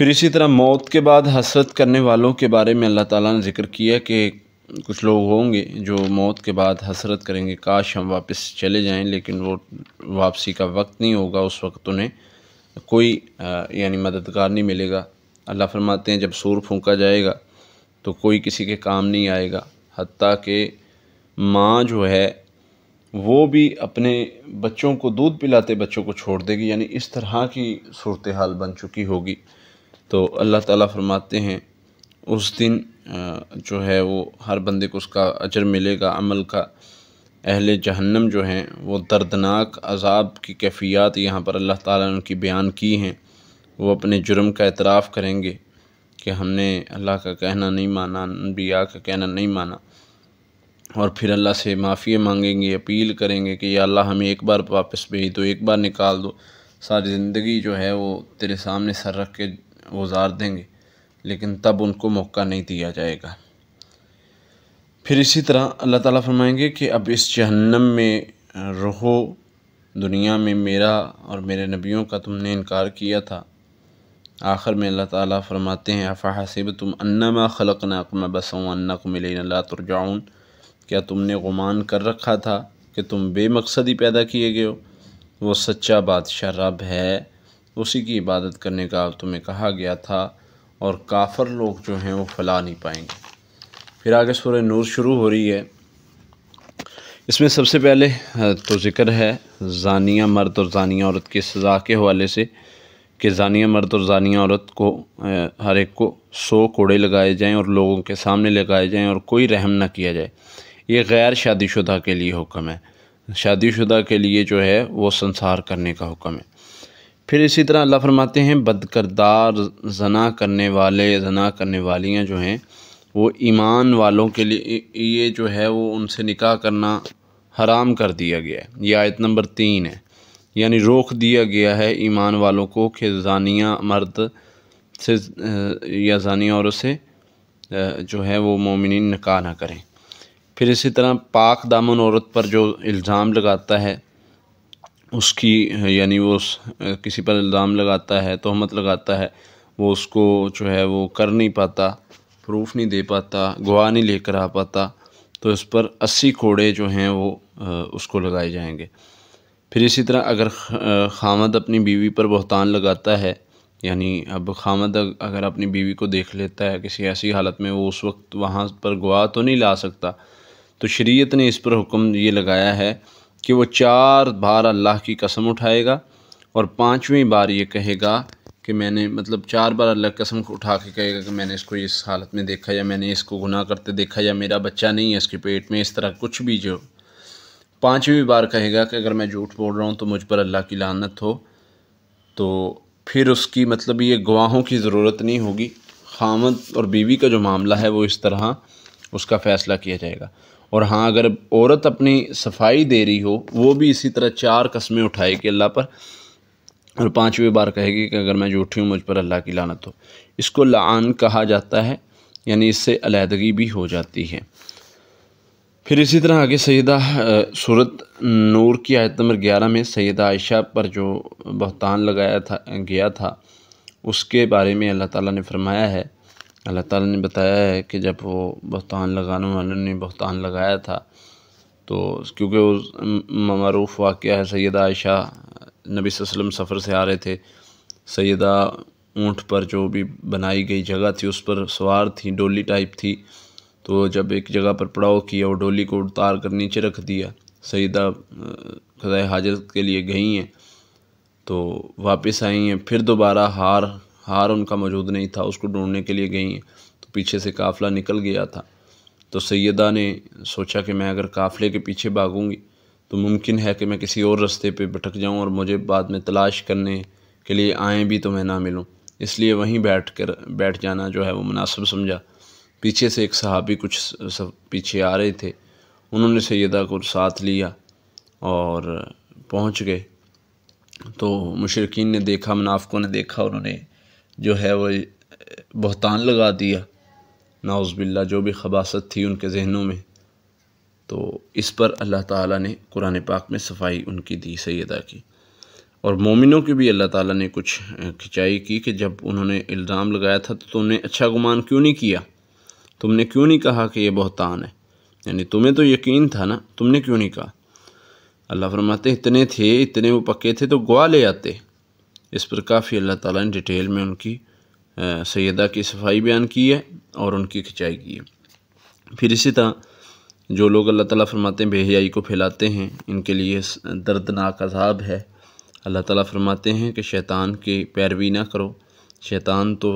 پھر اسی طرح موت کے بعد حسرت کرنے والوں کے بارے میں اللہ تعالیٰ نے ذکر کیا کہ کچھ لوگ ہوں گے جو موت کے بعد حسرت کریں گے، کاش ہم واپس چلے جائیں، لیکن وہ واپسی کا وقت نہیں ہوگا، اس وقت انہیں کوئی یعنی مددگار نہیں ملے گا۔ اللہ فرماتے ہیں جب سور پھونکا جائے گا تو کوئی کسی کے کام نہیں آئے گا، حتیٰ کہ ماں جو ہے وہ بھی اپنے بچوں کو دودھ پلاتے بچوں کو چھوڑ دے گی، یعنی اس طرح کی صورتحال بن چکی ہوگی۔ تو اللہ تعالیٰ فرماتے ہیں اس دن جو ہے وہ ہر بندے کو اس کا اجر ملے گا عمل کا۔ اہل جہنم جو ہیں وہ دردناک عذاب کی کیفیات یہاں پر اللہ تعالیٰ نے ان کی بیان کی ہیں۔ وہ اپنے جرم کا اعتراف کریں گے کہ ہم نے اللہ کا کہنا نہیں مانا، انبیاء کا کہنا نہیں مانا، اور پھر اللہ سے معافی مانگیں گے، اپیل کریں گے کہ یا اللہ ہمیں ایک بار واپس بھیج دو، ایک بار نکال دو، ساری زندگی جو ہے وہ تیرے سامنے سر رکھ کے گزار دیں گے، لیکن تب ان کو موقع نہیں دیا جائے گا۔ پھر اسی طرح اللہ تعالیٰ فرمائیں گے کہ اب اس جہنم میں رہو، دنیا میں میرا اور میرے نبیوں کا تم نے انکار کیا تھا۔ آخر میں اللہ تعالیٰ فرماتے ہیں افحسبتم انما خلقناکم عبثا وانکم الینا لا ترجعون، کیا تم نے گمان کر رکھا تھا کہ تم بے مقصد ہی پیدا کیے گئے ہو؟ وہ سچا بادشاہ رب ہے، اسی کی عبادت کرنے کا تمہیں کہا گیا تھا، اور کافر لوگ جو ہیں وہ فلاح نہیں پائیں گے۔ پھر آگے سورہ نور شروع ہو رہی ہے۔ اس میں سب سے پہلے تو ذکر ہے زانیہ مرد اور زانیہ عورت کی سزا کے حوالے سے کہ زانیہ مرد اور زانیہ عورت کو ہر ایک کو 100 کوڑے لگائے جائیں اور لوگوں کے سامنے لگائے جائیں اور کوئی رحم نہ کیا جائے۔ یہ غیر شادی شدہ کے لیے حکم ہے، شادی شدہ کے لیے جو ہے وہ سنسار کرنے کا حکم ہے۔ پھر اسی طرح اللہ فرماتے ہیں بد کردار، زنا کرنے والے، زنا کرنے والیاں جو ہیں وہ ایمان والوں کے لیے یہ جو ہے وہ ان سے نکاح کرنا حرام کر دیا گیا ہے۔ یہ آیت نمبر 3 ہے، یعنی روک دیا گیا ہے ایمان والوں کو کہ زانیہ مرد سے یا زانیہ عورت سے جو ہے وہ مومنین نکاح نہ کریں۔ پھر اسی طرح پاک دامن عورت پر جو الزام لگاتا ہے اس کی یعنی وہ کسی پر الزام لگاتا ہے، تہمت لگاتا ہے، وہ اس کو جو ہے وہ کر نہیں پاتا، پروف نہیں دے پاتا، گواہ نہیں لے کر آ پاتا، تو اس پر 80 کوڑے جو ہیں وہ اس کو لگائے جائیں گے۔ پھر اسی طرح اگر خامد اپنی بیوی پر بہتان لگاتا ہے، یعنی اب خامد اگر اپنی بیوی کو دیکھ لیتا ہے کسی ایسی حالت میں، وہ اس وقت وہاں پر گواہ تو نہیں لا سکتا، تو شریعت نے اس پر حکم یہ لگایا ہے کہ وہ 4 بار اللہ کی قسم اٹھائے گا اور 5ویں بار یہ کہے گا کہ میں نے 4 بار اللہ کی قسم اٹھا کے کہے گا کہ میں نے اس کو اس حالت میں دیکھا، یا میں نے اس کو گناہ کرتے دیکھا، یا میرا بچہ نہیں ہے اس کے پیٹ میں، اس طرح کچھ بھی جو 5ویں بار کہے گا کہ اگر میں جھوٹ بول رہا ہوں تو مجھ پر اللہ کی لعنت ہو، تو پھر اس کی یہ گواہوں کی ضرورت نہیں ہوگی۔ خامد اور بیوی کا جو معاملہ ہے وہ اس طرح اس کا فیصلہ کیا جائے گا۔ اور ہاں اگر عورت اپنی صفائی دے رہی ہو، وہ بھی اسی طرح 4 قسمیں اٹھائے گی اللہ پر، اور 5ویں بار کہے گی کہ اگر میں جھوٹی ہوں مجھ پر اللہ کی لعنت ہو۔ اس کو لعان کہا جاتا ہے، یعنی اس سے علیحدگی بھی ہو جاتی ہے۔ پھر اسی طرح آگے سیدہ سورۃ نور کی آیت نمبر 11 میں سیدہ عائشہ پر جو بہتان لگایا گیا تھا اس کے بارے میں اللہ تعالیٰ نے فرمایا ہے، اللہ تعالیٰ نے بتایا ہے کہ جب وہ بہتان لگانے والوں نے بہتان لگایا تھا تو کیونکہ وہ معروف واقعہ ہے، سیدہ عائشہ نبی صلی اللہ علیہ وسلم سفر سے آ رہے تھے، سیدہ اونٹ پر جو بھی بنائی گئی جگہ تھی اس پر سوار تھی، ڈولی ٹائپ تھی، تو جب ایک جگہ پر پڑاؤ کیا اور ڈولی کو اتار کر نیچے رکھ دیا، سیدہ قضائے حاجت کے لیے گئی ہیں تو واپس آئی ہیں، پھر دوبارہ ہار ان کا موجود نہیں تھا، اس کو ڈھونڈنے کے لیے گئی ہیں، تو پیچھے سے قافلہ نکل گیا تھا، تو سیدہ نے سوچا کہ میں اگر قافلے کے پیچھے بھاگوں گی تو ممکن ہے کہ میں کسی اور رستے پہ بھٹک جاؤں اور مجھے بعد میں تلاش کرنے کے لیے آئیں بھی تو میں نہ ملوں، اس لیے وہیں بیٹھ جانا جو ہے وہ مناسب سمجھا۔ پیچھے سے ایک صحابی کچھ پیچھے آ رہے تھے، انہوں نے سیدہ کو ساتھ لیا اور پہنچ گئے، تو مشرکین نے دیکھا، منافقوں نے دیکھا، انہوں نے جو ہے وہ بہتان لگا دیا، نعوذ باللہ، جو بھی خباثت تھی ان کے ذہنوں میں، تو اس پر اللہ تعالیٰ نے قرآن پاک میں صفائی ان کی دی سیدہ کی۔ اور مومنوں کی بھی اللہ تعالیٰ نے کچھ کھچائی کی کہ جب انہوں نے الزام لگایا تھا تو تم نے اچھا گمان کیوں نہیں کیا، تم نے کیوں نہیں کہا کہ یہ بہتان ہے، یعنی تمہیں تو یقین تھا نا، تم نے کیوں نہیں کہا۔ اللہ فرماتے اتنے تھے، اتنے وہ پکے تھے تو گواہ لے آتے۔ اس پر کافی اللہ تعالیٰ نے ڈیٹیل میں ان کی سیدہ کی صفائی بیان کی ہے اور ان کی کھچائی کی ہے۔ پھر اسی طرح جو لوگ اللہ تعالیٰ فرماتے ہیں بے حیائی کو پھیلاتے ہیں، ان کے لیے دردناک عذاب ہے۔ اللہ تعالیٰ فرماتے ہیں کہ شیطان کی پیروی نہ کرو، شیطان تو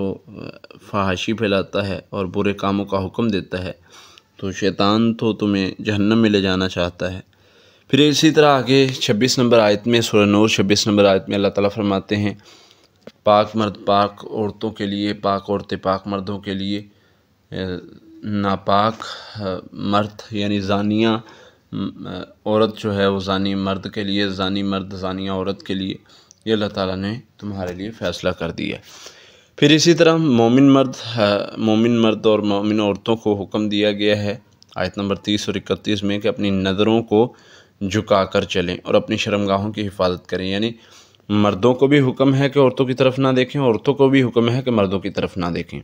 فحاشی پھیلاتا ہے اور برے کاموں کا حکم دیتا ہے، تو شیطان تو تمہیں جہنم میں لے جانا چاہتا ہے۔ پھر اسی طرح آگے 26 نمبر آیت میں، سورہ نور 26 نمبر آیت میں اللہ تعالیٰ فرماتے ہیں پاک مرد پاک عورتوں کے لیے، پاک عورتیں پاک مردوں کے لیے، ناپاک مرد یعنی زانیہ عورت جو ہے وہ زانی مرد کے لیے، زانی مرد زانیہ عورت کے لیے، یہ اللہ تعالیٰ نے تمہارے لیے فیصلہ کر دیا۔ پھر اسی طرح مومن مرد اور مومن عورتوں کو حکم دیا گیا ہے آیت نمبر 30 اور 31 میں کہ اپنی نظروں کو جھکا کر چلیں اور اپنی شرمگاہوں کی حفاظت کریں، یعنی مردوں کو بھی حکم ہے کہ عورتوں کی طرف نہ دیکھیں، عورتوں کو بھی حکم ہے کہ مردوں کی طرف نہ دیکھیں۔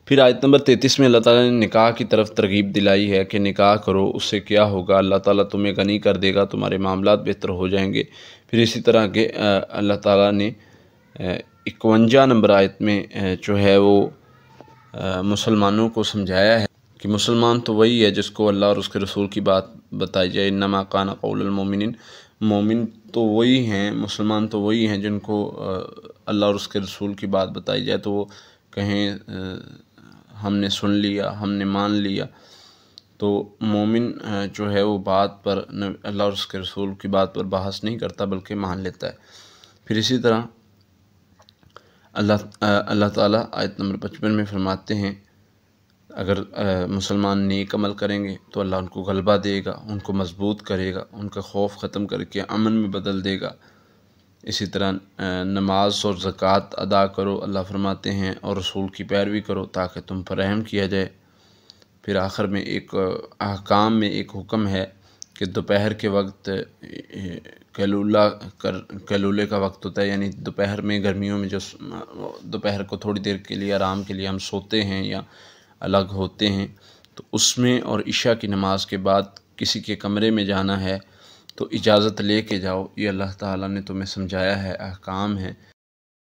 پھر آیت نمبر 33 میں اللہ تعالیٰ نے نکاح کی طرف ترغیب دلائی ہے کہ نکاح کرو، اس سے کیا ہوگا، اللہ تعالیٰ تمہیں غنی کر دے گا، تمہارے معاملات بہتر ہو جائیں گے۔ پھر اسی طرح کہ اللہ تعالیٰ نے 51 نمبر آیت میں جو ہے وہ مسلمانوں کو سمجھایا ہے کہ مسلمان تو وہی ہے جس کو اللہ اور اس کے رسول کی بات بتائی جائے، انما کان قول المؤمنین، مومن تو وہی ہیں، مسلمان تو وہی ہیں جن کو اللہ اور اس کے رسول کی بات بتائی جائے تو وہ کہیں ہم نے سن لیا، ہم نے مان لیا۔ تو مومن جو ہے وہ بات پر، اللہ اور اس کے رسول کی بات پر بحث نہیں کرتا بلکہ مان لیتا ہے۔ پھر اسی طرح اللہ تعالیٰ آیت نمبر 55 میں فرماتے ہیں اگر مسلمان نیک عمل کریں گے تو اللہ ان کو غلبہ دے گا، ان کو مضبوط کرے گا، ان کا خوف ختم کر کے امن میں بدل دے گا۔ اسی طرح نماز اور زکوٰۃ ادا کرو، اللہ فرماتے ہیں، اور رسول کی پیروی کرو تاکہ تم پر رحم کیا جائے۔ پھر آخر میں ایک احکام میں ایک حکم ہے کہ دوپہر کے وقت کیلولے کا وقت ہوتا ہے، یعنی دوپہر میں گرمیوں میں جو دوپہر کو تھوڑی دیر کے لیے آرام کے لیے ہم سوتے ہیں یا الگ ہوتے ہیں، تو اس میں اور عشاء کی نماز کے بعد کسی کے کمرے میں جانا ہے تو اجازت لے کے جاؤ، یہ اللہ تعالیٰ نے تمہیں سمجھایا ہے، احکام ہے۔